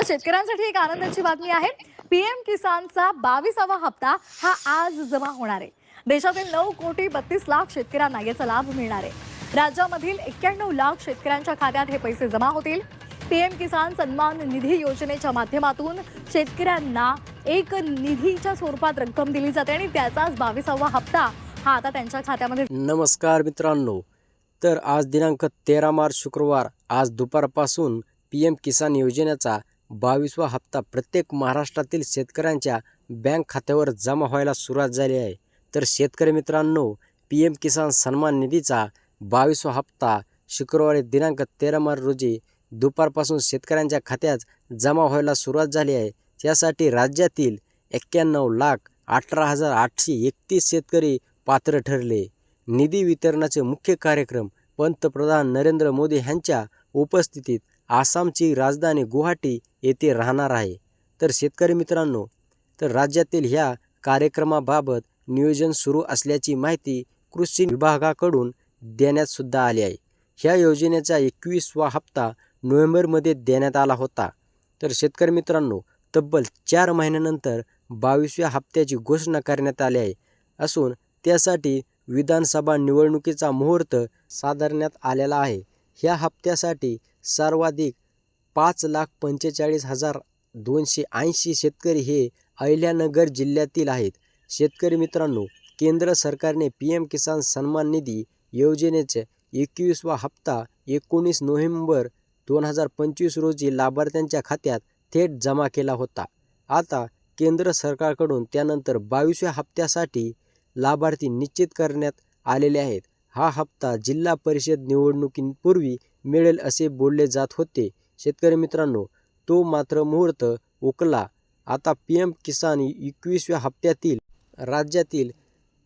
तर शेतकऱ्यांसाठी एक आनंदाची बातमी आहे। पीएम किसानचा 22वा हप्ता हा आज जमा होणार आहे। देशातील 9,32,00,000 शेतकऱ्यांना याचा लाभ मिळणार आहे। राज्यामधील 91 लाख शेतकऱ्यांच्या खात्यात हे पैसे जमा होतील। पीएम किसान सन्मान निधी योजनेच्या माध्यमातून शेतकऱ्यांना एक निधीच्या स्वरूपात रक्कम दिली जाते आणि त्याचाच 22वा हप्ता हा आता त्यांच्या खात्यामध्ये। नमस्कार मित्रांनो, तर आज दिनांक 13 मार्च शुक्रवार आज दुपारपासून पीएम किसान योजनेचा 22वा हप्ता प्रत्येक महाराष्ट्रातील शेतकऱ्यांच्या बँक खात्यावर जमा व्हायला सुरुवात झाली आहे। तर शेतकरी मित्रांनो, पीएम किसान सन्मान निधीचा 22वा हप्ता शुक्रवारी दिनांक 13 मार्च रोजी दुपारपासून शेतकऱ्यांच्या खात्यात जमा व्हायला सुरुवात झाली आहे। त्यासाठी राज्यातील 91,18,831 शेतकरी पात्र ठरले। निधी वितरणाचे मुख्य कार्यक्रम पंतप्रधान नरेंद्र मोदी यांच्या उपस्थितीत आसामची राजधानी गुवाहाटी येथे राहणार आहे। तर शेतकरी मित्रांनो, तर राज्यातील ह्या कार्यक्रमाबाबत नियोजन सुरू असल्याची माहिती कृषी विभागाकडून देण्यात सुद्धा आली आहे। ह्या योजनेचा 21वा हप्ता नोव्हेंबरमध्ये देण्यात आला होता। तर शेतकरी मित्रांनो, तब्बल 4 महिन्यानंतर 22व्या हप्त्याची घोषणा करण्यात आली आहे असून त्यासाठी विधानसभा निवडणुकीचा मुहूर्त साधण्यात आलेला आहे। ह्या हप्त्यासाठी सर्वाधिक 5,45,280 शेतकरी हे अहिल्यानगर जिल्ह्यातील आहेत। शेतकरी मित्रांनो, केंद्र सरकारने पीएम किसान सन्मान निधी योजनेचे 21वा हप्ता 19 नोव्हेंबर 2025 रोजी लाभार्थ्यांच्या खात्यात थेट जमा केला होता। आता केंद्र सरकारकडून त्यानंतर 22व्या हप्त्यासाठी लाभार्थी निश्चित करण्यात आलेले आहेत। हा हप्ता जिल्हा परिषद निवडणुकीपूर्वी मिळेल असे बोलले जात होते। शेतकरी मित्रांनो, तो मात्र मुहूर्त हुकला। आता पीएम किसान 21व्या हप्त्यातील राज्यातील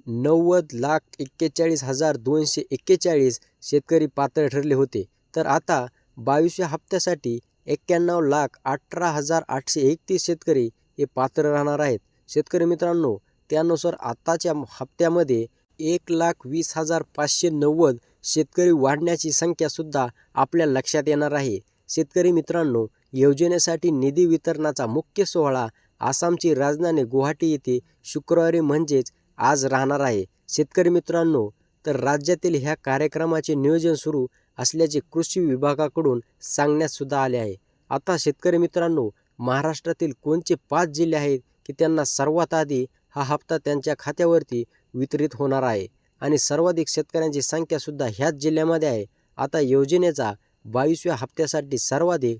90,41,241 शेतकरी पात्र ठरले होते। तर आता 22व्या हप्त्यासाठी 91,18,831 शेतकरी हे पात्र राहणार आहेत। शेतकरी मित्रांनो, त्यानुसार आताच्या हप्त्यामध्ये 1,20,590 शेतकरी वाढण्याची संख्या सुद्धा आपल्या लक्षात येणार आहे। शेतकरी मित्रांनो, योजनेसाठी निधी वितरणाचा मुख्य सोहळा आसामची राजधानी गुवाहाटी येथे शुक्रवारी म्हणजेच आज राहणार आहे। शेतकरी मित्रांनो, तर राज्यातील ह्या कार्यक्रमाचे नियोजन सुरू असल्याचे कृषी विभागाकडून सांगण्यात सुद्धा आले आहे। आता शेतकरी मित्रांनो, महाराष्ट्रातील कोणते 5 जिल्हे आहेत की त्यांना सर्वात आधी हा हप्ता त्यांच्या खात्यावरती वितरित होणार आहे आणि सर्वाधिक शेतकऱ्यांची संख्या सुद्धा ह्याच जिल्ह्यामध्ये आहे। आता योजनेचा 22व्या हप्त्यासाठी सर्वाधिक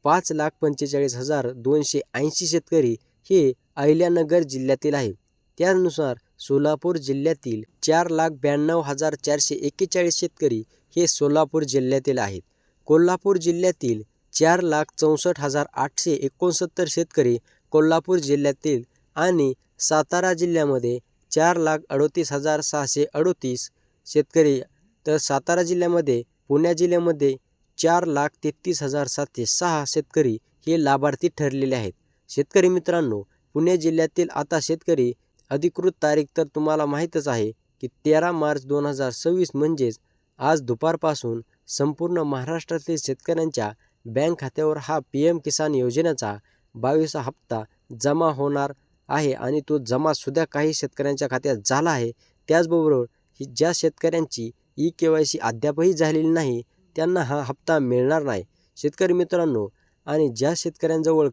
5,45,280 शेतकरी हे अहिल्यानगर जिल्ह्यातील आहे। त्यानुसार सोलापूर जिल्ह्यातील 4,92,441 शेतकरी हे सोलापूर जिल्ह्यातील आहेत। कोल्हापूर जिल्ह्यातील 4,64,869 शेतकरी कोल्हापूर जिल्ह्यातील आणि सातारा जिल्ह्यामध्ये 4,38,638 शेतकरी। तर सातारा जिल्ह्यामध्ये पुणे जिल्ह्यामध्ये 4,33,706 शेतकरी हे लाभार्थी ठरलेले आहेत। शेतकरी मित्रांनो, पुणे जिल्ह्यातील आता शेतकरी अधिकृत तारीख तर तुम्हाला माहीतच आहे की 13 मार्च 2026 म्हणजेच आज दुपारपासून संपूर्ण महाराष्ट्रातील शेतकऱ्यांच्या बँक खात्यावर हा पीएम किसान योजनेचा 22वा हप्ता जमा होणार आहे आणि तो जमा सुद्धा काही शेतकऱ्यांच्या खात्यात झाला आहे। त्याचबरोबर ज्या शेतकऱ्यांची KYC अद्यापही झालेली नाही त्यांना हा हप्ता मिळणार नाही। शेतकरी मित्रांनो, आणि ज्या शेतकऱ्यांजवळ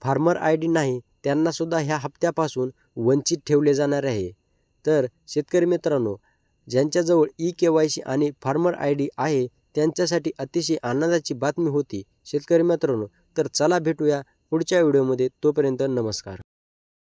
फार्मर ID नाही त्यांना सुद्धा ह्या हप्त्यापासून वंचित ठेवले जाणार आहे। तर शेतकरी मित्रांनो, ज्यांच्याजवळ KYC आणि फार्मर ID आहे त्यांच्यासाठी अतिशय आनंदाची बातमी होती। शेतकरी मित्रांनो, तर चला भेटूया पुढच्या व्हिडिओमध्ये। तोपर्यंत नमस्कार।